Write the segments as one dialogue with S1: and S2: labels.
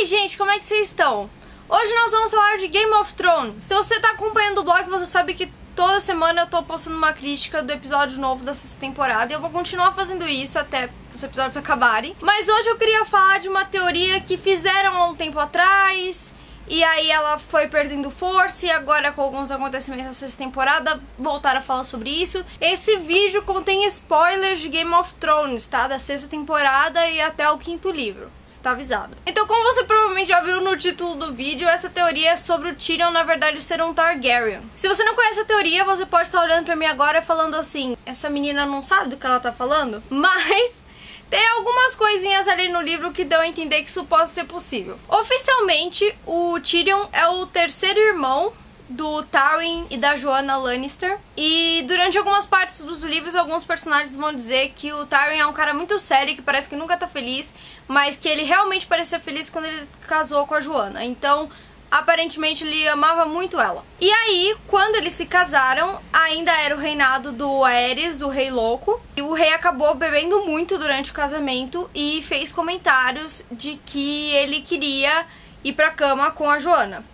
S1: gente, como é que vocês estão? Hoje nós vamos falar de Game of Thrones. Se você tá acompanhando o blog, você sabe que toda semana eu tô postando uma crítica do episódio novo da sexta temporada. E eu vou continuar fazendo isso até os episódios acabarem. Mas hoje eu queria falar de uma teoria que fizeram há um tempo atrás, e aí ela foi perdendo força, e agora com alguns acontecimentos da sexta temporada voltaram a falar sobre isso. Esse vídeo contém spoilers de Game of Thrones, tá? Da sexta temporada e até o 5º livro. Tá avisado. Então, como você provavelmente já viu no título do vídeo, essa teoria é sobre o Tyrion, na verdade, ser um Targaryen. Se você não conhece a teoria, você pode estar olhando pra mim agora falando assim, essa menina não sabe do que ela tá falando? Mas tem algumas coisinhas ali no livro que dão a entender que isso pode ser possível. Oficialmente, o Tyrion é o terceiro irmão do Tywin e da Joanna Lannister. E durante algumas partes dos livros, alguns personagens vão dizer que o Tywin é um cara muito sério, que parece que nunca tá feliz, mas que ele realmente parecia feliz quando ele casou com a Joanna. Então, aparentemente, ele amava muito ela. E aí, quando eles se casaram, ainda era o reinado do Aerys, o Rei Louco. E o rei acabou bebendo muito durante o casamento e fez comentários de que ele queria ir pra cama com a Joanna.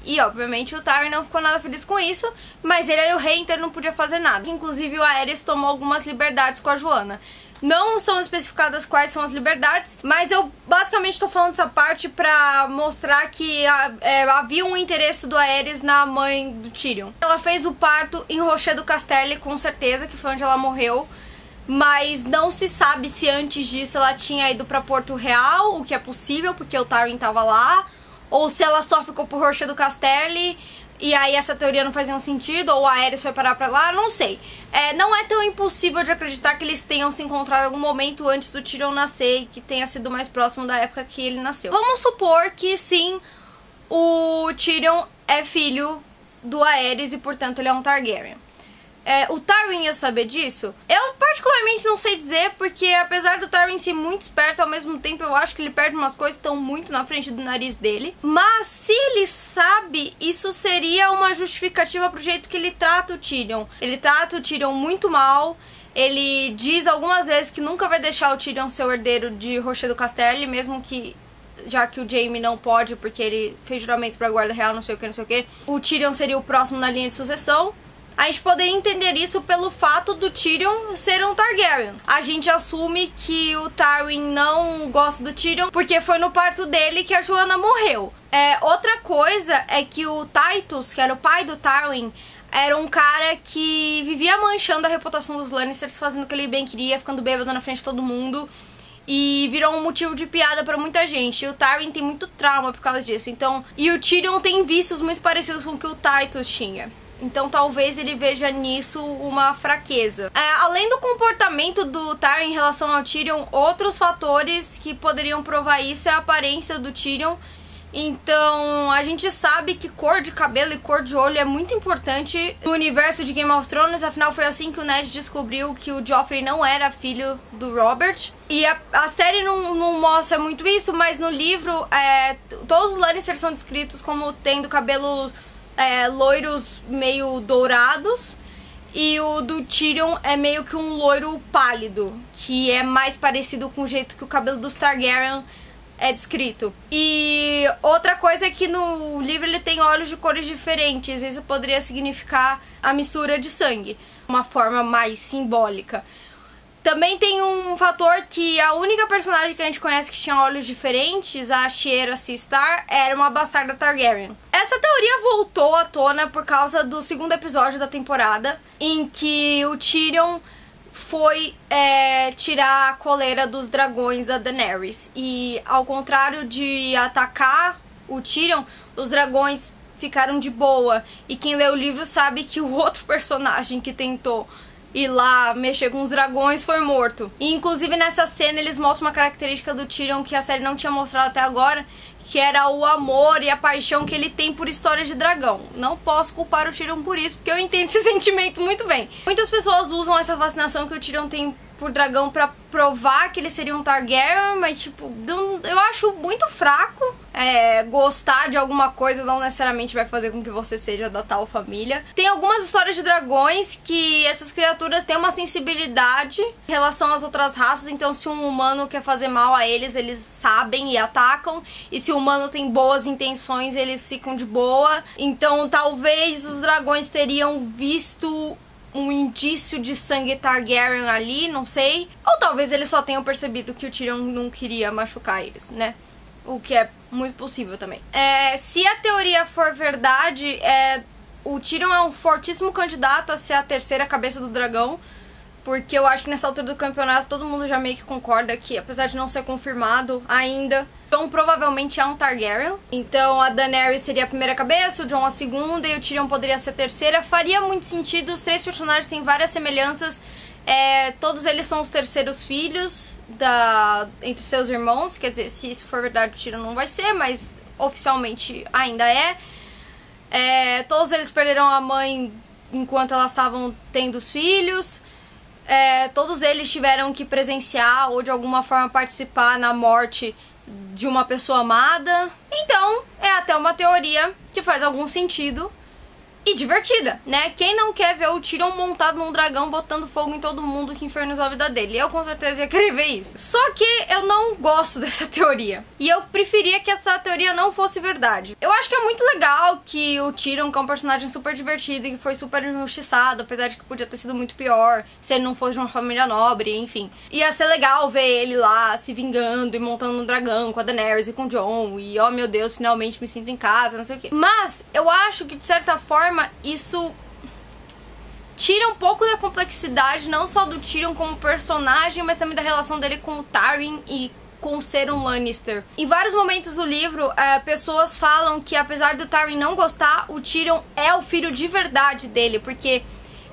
S1: E, obviamente, o Tywin não ficou nada feliz com isso, mas ele era o rei, então ele não podia fazer nada. Inclusive, o Aerys tomou algumas liberdades com a Joanna. Não são especificadas quais são as liberdades, mas eu basicamente tô falando dessa parte pra mostrar que havia um interesse do Aerys na mãe do Tyrion. Ela fez o parto em Rocher do Castelli, com certeza, que foi onde ela morreu. Mas não se sabe se antes disso ela tinha ido pra Porto Real, o que é possível, porque o Tywin tava lá. Ou se ela só ficou por Rocher do Castelli e aí essa teoria não faz nenhum sentido, ou a Aerys foi parar pra lá, não sei. Não é tão impossível de acreditar que eles tenham se encontrado em algum momento antes do Tyrion nascer e que tenha sido mais próximo da época que ele nasceu. Vamos supor que sim, o Tyrion é filho do Aerys e portanto ele é um Targaryen. O Tywin ia saber disso? Eu particularmente não sei dizer, porque apesar do Tywin ser muito esperto, ao mesmo tempo eu acho que ele perde umas coisas que estão muito na frente do nariz dele. Mas se ele sabe, isso seria uma justificativa pro jeito que ele trata o Tyrion. Ele trata o Tyrion muito mal. Ele diz algumas vezes que nunca vai deixar o Tyrion ser o herdeiro de Rocher do Castelli, mesmo que, já que o Jaime não pode, porque ele fez juramento pra guarda real, não sei o que, não sei o que, o Tyrion seria o próximo na linha de sucessão. A gente poderia entender isso pelo fato do Tyrion ser um Targaryen. A gente assume que o Tywin não gosta do Tyrion porque foi no parto dele que a Joanna morreu. Outra coisa é que o Tytos, que era o pai do Tywin, era um cara que vivia manchando a reputação dos Lannisters, fazendo o que ele bem queria, ficando bêbado na frente de todo mundo. E virou um motivo de piada pra muita gente. E o Tywin tem muito trauma por causa disso. E o Tyrion tem vícios muito parecidos com o que o Tytos tinha. Então talvez ele veja nisso uma fraqueza. Além do comportamento do Tywin em relação ao Tyrion, outros fatores que poderiam provar isso é a aparência do Tyrion. Então a gente sabe que cor de cabelo e cor de olho é muito importante no universo de Game of Thrones. Afinal foi assim que o Ned descobriu que o Joffrey não era filho do Robert. E a série não mostra muito isso, mas no livro todos os Lannisters são descritos como tendo cabelo loiros meio dourados, e o do Tyrion é meio que um loiro pálido, que é mais parecido com o jeito que o cabelo dos Targaryen é descrito. E outra coisa é que no livro ele tem olhos de cores diferentes. Isso poderia significar a mistura de sangue, uma forma mais simbólica. Também tem um fator que a única personagem que a gente conhece que tinha olhos diferentes, a Shiera Seastar, era uma bastarda Targaryen. Essa teoria voltou à tona por causa do 2º episódio da temporada, em que o Tyrion foi tirar a coleira dos dragões da Daenerys. E ao contrário de atacar o Tyrion, os dragões ficaram de boa. E quem lê o livro sabe que o outro personagem que tentou ir lá mexer com os dragões foi morto. E inclusive nessa cena eles mostram uma característica do Tyrion que a série não tinha mostrado até agora, que era o amor e a paixão que ele tem por histórias de dragão. Não posso culpar o Tyrion por isso, porque eu entendo esse sentimento muito bem. Muitas pessoas usam essa fascinação que o Tyrion tem por dragão pra provar que ele seria um Targaryen, mas tipo, eu acho muito fraco. gostar de alguma coisa não necessariamente vai fazer com que você seja da tal família. Tem algumas histórias de dragões que essas criaturas têm uma sensibilidade em relação às outras raças, então se um humano quer fazer mal a eles, eles sabem e atacam, e se o humano tem boas intenções, eles ficam de boa. Então talvez os dragões teriam visto um indício de sangue Targaryen ali, não sei. Ou talvez eles só tenham percebido que o Tyrion não queria machucar eles, né? O que é muito possível também. Se a teoria for verdade, o Tyrion é um fortíssimo candidato a ser a terceira cabeça do dragão. Porque eu acho que nessa altura do campeonato todo mundo já meio que concorda que, apesar de não ser confirmado ainda, Jon provavelmente é um Targaryen. Então a Daenerys seria a primeira cabeça, o Jon a segunda e o Tyrion poderia ser a terceira. Faria muito sentido, os três personagens têm várias semelhanças. Todos eles são os terceiros filhos entre seus irmãos. Quer dizer, se isso for verdade, o Tyrion não vai ser, mas oficialmente ainda é. Todos eles perderam a mãe enquanto elas estavam tendo os filhos. Todos eles tiveram que presenciar ou de alguma forma participar na morte de uma pessoa amada. Então, é até uma teoria que faz algum sentido e divertida, né? Quem não quer ver o Tyrion montado num dragão botando fogo em todo mundo que infernizou a vida dele? Eu com certeza ia querer ver isso. Só que eu não gosto dessa teoria. E eu preferia que essa teoria não fosse verdade. Eu acho que é muito legal que o Tyrion, que é um personagem super divertido e que foi super injustiçado, apesar de que podia ter sido muito pior se ele não fosse de uma família nobre, enfim. Ia ser legal ver ele lá se vingando e montando um dragão com a Daenerys e com o Jon. E, oh meu Deus, finalmente me sinto em casa, não sei o quê. Mas eu acho que, de certa forma, isso tira um pouco da complexidade, não só do Tyrion como personagem, mas também da relação dele com o Tywin e com ser um Lannister. Em vários momentos do livro, pessoas falam que apesar do Tywin não gostar, o Tyrion é o filho de verdade dele, porque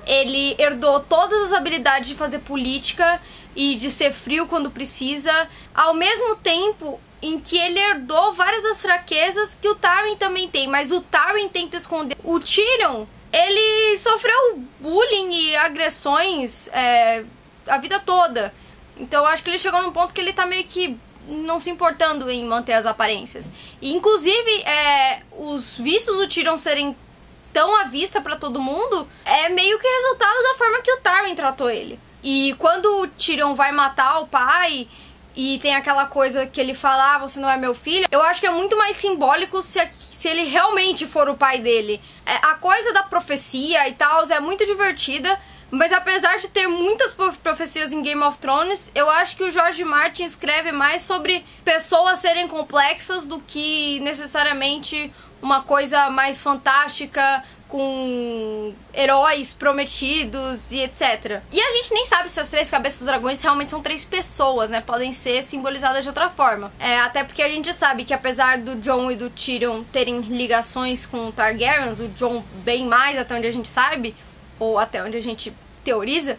S1: ele herdou todas as habilidades de fazer política e de ser frio quando precisa, ao mesmo tempo em que ele herdou várias das fraquezas que o Tywin também tem, mas o Tywin tenta esconder. O Tyrion, ele sofreu bullying e agressões a vida toda. Então eu acho que ele chegou num ponto que ele tá meio que não se importando em manter as aparências. E inclusive, os vícios do Tyrion serem tão à vista pra todo mundo é meio que resultado da forma que o Tywin tratou ele. E quando o Tyrion vai matar o pai e tem aquela coisa que ele fala, você não é meu filho, eu acho que é muito mais simbólico se ele realmente for o pai dele. A coisa da profecia e tal é muito divertida, mas apesar de ter muitas profecias em Game of Thrones, eu acho que o George Martin escreve mais sobre pessoas serem complexas do que necessariamente uma coisa mais fantástica, com heróis prometidos e etc. E a gente nem sabe se as três cabeças dos dragões realmente são três pessoas, né? Podem ser simbolizadas de outra forma. Até porque a gente sabe que apesar do Jon e do Tyrion terem ligações com Targaryens, o Jon bem mais, até onde a gente sabe, ou até onde a gente teoriza,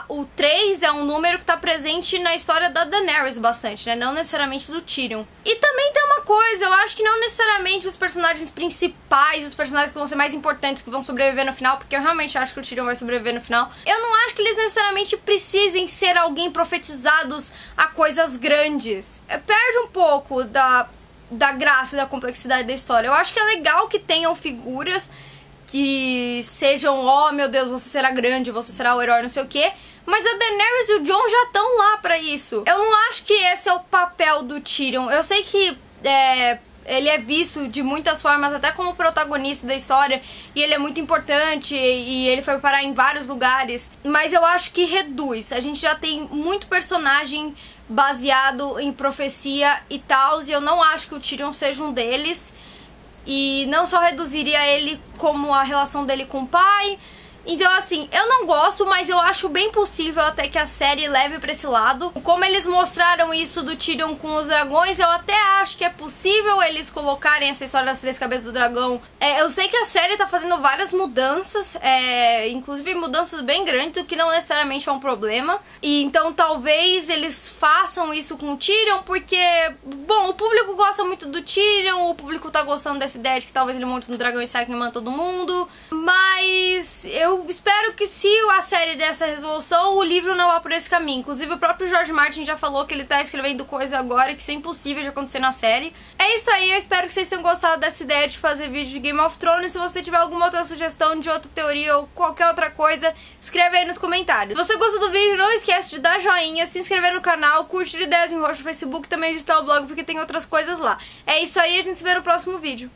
S1: o 3 é um número que tá presente na história da Daenerys bastante, né? Não necessariamente do Tyrion. E também tem uma coisa, eu acho que não necessariamente os personagens principais, os personagens que vão ser mais importantes, que vão sobreviver no final, porque eu realmente acho que o Tyrion vai sobreviver no final. Eu não acho que eles necessariamente precisem ser alguém profetizados a coisas grandes. Perde um pouco da graça e da complexidade da história. Eu acho que é legal que tenham figuras que sejam, oh meu Deus, você será grande, você será o herói, não sei o que. Mas a Daenerys e o Jon já estão lá pra isso. Eu não acho que esse é o papel do Tyrion. Eu sei que ele é visto de muitas formas até como protagonista da história, e ele é muito importante, e ele foi parar em vários lugares, mas eu acho que reduz. A gente já tem muito personagem baseado em profecia e tal, e eu não acho que o Tyrion seja um deles. E não só reduziria ele como a relação dele com o pai. Então assim, eu não gosto, mas eu acho bem possível até que a série leve pra esse lado. Como eles mostraram isso do Tyrion com os dragões, eu até acho que é possível eles colocarem essa história das três cabeças do dragão. Eu sei que a série tá fazendo várias mudanças, inclusive mudanças bem grandes, o que não necessariamente é um problema. E então talvez eles façam isso com o Tyrion, porque, bom, o público gosta muito do Tyrion, o público tá gostando dessa ideia de que talvez ele monte no dragão e saia queimando todo mundo. Mas eu espero que se a série der essa resolução, o livro não vá por esse caminho. Inclusive o próprio George Martin já falou que ele tá escrevendo coisa agora que isso é impossível de acontecer na série. É isso aí, eu espero que vocês tenham gostado dessa ideia de fazer vídeo de Game of Thrones. Se você tiver alguma outra sugestão de outra teoria ou qualquer outra coisa, escreve aí nos comentários. Se você gostou do vídeo, não esquece de dar joinha, se inscrever no canal, curtir Ideias em Roxo no Facebook, também visitar o blog porque tem outras coisas lá. É isso aí, a gente se vê no próximo vídeo.